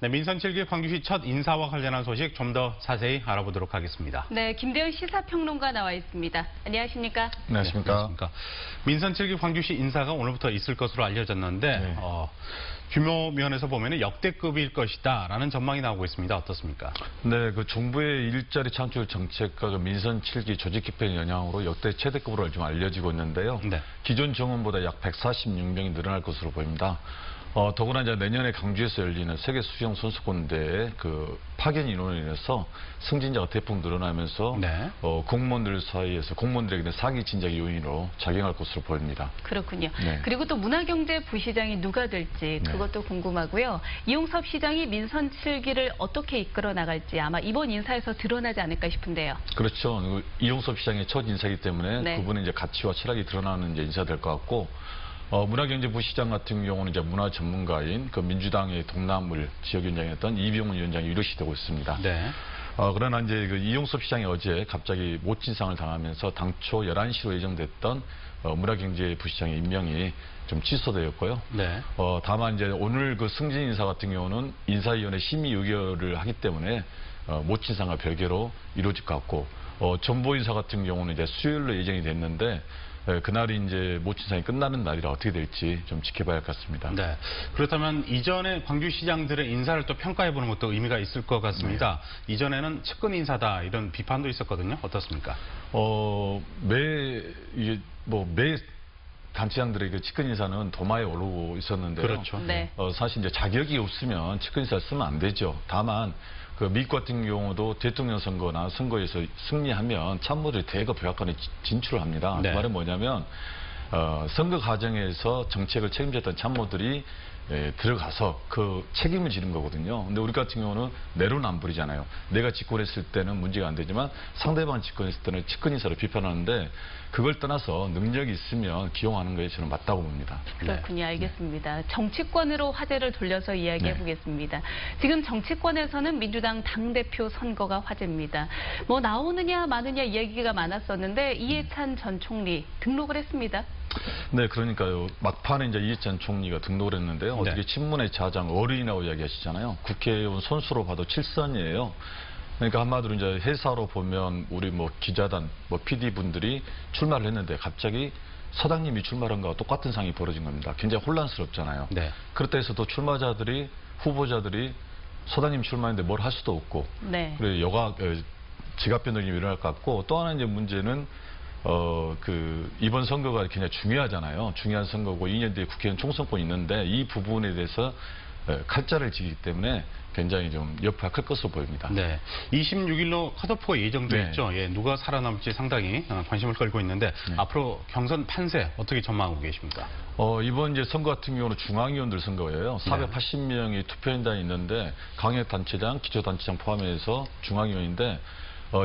네, 민선 7기 광주시 첫 인사와 관련한 소식 좀 더 자세히 알아보도록 하겠습니다. 네, 김대현 시사평론가 나와 있습니다. 안녕하십니까? 안녕하십니까? 네, 안녕하십니까? 민선 7기 광주시 인사가 오늘부터 있을 것으로 알려졌는데 네. 규모 면에서 보면 역대급일 것이다라는 전망이 나오고 있습니다. 어떻습니까? 네, 그 정부의 일자리 창출 정책과 그 민선 7기 조직 집행 영향으로 역대 최대급으로 좀 알려지고 있는데요. 네. 기존 정원보다 약 146명이 늘어날 것으로 보입니다. 더구나 이제 내년에 강주에서 열리는 세계 수영 선수권대회 그 파견 인원으로 인해서 승진자가 대폭 늘어나면서 네. 공무원들 사이에서 공무원들에게는 사기 진작 요인으로 작용할 것으로 보입니다. 그렇군요. 네. 그리고 또 문화경제부시장이 누가 될지 그것도 궁금하고요. 이용섭 시장이 민선 7기를 어떻게 이끌어 나갈지 아마 이번 인사에서 드러나지 않을까 싶은데요. 그렇죠. 이용섭 시장의 첫 인사이기 때문에 네. 그분의 이제 가치와 철학이 드러나는 이제 인사 될 것 같고, 문화경제부시장 같은 경우는 이제 문화 전문가인 그 민주당의 동남을 지역위원장이었던 이병훈 위원장이 유력시 되고 있습니다. 네. 그러나 이제 그 이용섭 시장이 어제 갑자기 못진상을 당하면서 당초 11시로 예정됐던 문화경제부시장의 임명이 좀 취소되었고요. 네. 다만 이제 오늘 그 승진 인사 같은 경우는 인사위원회 심의 의결을 하기 때문에 못진상과 별개로 이루어질 것 같고, 전보 인사 같은 경우는 이제 수요일로 예정이 됐는데 그날이 이제 모친상이 끝나는 날이라 어떻게 될지 좀 지켜봐야 할 것 같습니다. 네. 그렇다면 이전에 광주시장들의 인사를 또 평가해보는 것도 의미가 있을 것 같습니다. 네. 이전에는 측근 인사다 이런 비판도 있었거든요. 어떻습니까? 매 단체장들의 그 측근 인사는 도마에 오르고 있었는데요. 그렇죠. 네. 사실 이제 자격이 없으면 측근 인사를 쓰면 안 되죠. 다만 그 미국 같은 경우도 대통령 선거나 선거에서 승리하면 참모들이 대거 백악관에 진출을 합니다. 네. 그 말은 뭐냐면 선거 과정에서 정책을 책임졌던 참모들이 들어가서 그 책임을 지는 거거든요. 근데 우리 같은 경우는 내로는 안 부리잖아요. 내가 집권했을 때는 문제가 안 되지만 상대방 집권했을 때는 측근 인사를 비판하는데, 그걸 떠나서 능력이 있으면 기용하는 것이 저는 맞다고 봅니다. 그렇군요. 알겠습니다. 정치권으로 화제를 돌려서 이야기해 보겠습니다. 지금 정치권에서는 민주당 당대표 선거가 화제입니다. 뭐 나오느냐 마느냐 이야기가 많았었는데 이해찬 전 총리 등록을 했습니다. 네, 그러니까요. 막판에 이제 이해찬 총리가 등록을 했는데요. 네. 어떻게 친문의 자장, 어른이라고 이야기하시잖아요. 국회의원 선수로 봐도 7선이에요. 그러니까 한마디로 이제 회사로 보면 우리 뭐 기자단, PD 분들이 출마를 했는데 갑자기 서당님이 출마한 거와 똑같은 상황이 벌어진 겁니다. 굉장히 혼란스럽잖아요. 네. 그렇다 해서도 출마자들이, 후보자들이 서당님 출마했는데 뭘 할 수도 없고, 네. 그리고 지갑 변동이 일어날 것 같고, 또 하나 이제 문제는 이번 선거가 굉장히 중요하잖아요. 중요한 선거고 2년 뒤에 국회의원 총선권이 있는데 이 부분에 대해서 칼자를 지기 때문에 굉장히 좀 여파가 클 것으로 보입니다. 네. 26일로 컷오프가 예정돼 있죠. 예, 누가 살아남을지 상당히 관심을 끌고 있는데 앞으로 경선 판세 어떻게 전망하고 계십니까? 이번 이제 선거 같은 경우는 중앙위원들 선거예요. 480명이 투표인단이 있는데 강력단체장, 기초단체장 포함해서 중앙위원인데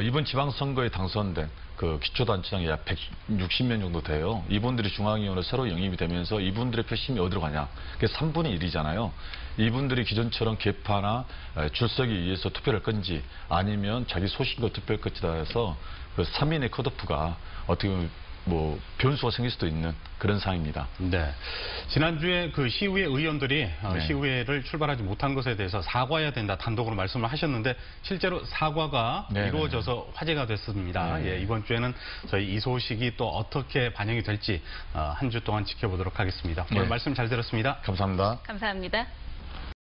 이번 지방선거에 당선된 그 기초단체장이 약 160명 정도 돼요. 이분들이 중앙위원으로 새로 영입이 되면서 이분들의 표심이 어디로 가냐. 그게 3분의 1이잖아요. 이분들이 기존처럼 개파나 출석에 의해서 투표를 할 건지 아니면 자기 소신껏 투표할 것이다 해서 그 3인의 컷오프가 어떻게 보면 뭐 변수가 생길 수도 있는 그런 상황입니다. 네. 지난주에 그 시의회 의원들이 시의회를 출발하지 못한 것에 대해서 사과해야 된다 단독으로 말씀을 하셨는데 실제로 사과가 이루어져서 화제가 됐습니다. 예, 이번 주에는 저희 이 소식이 또 어떻게 반영이 될지 한 주 동안 지켜보도록 하겠습니다. 오늘 말씀 잘 들었습니다. 감사합니다. 감사합니다.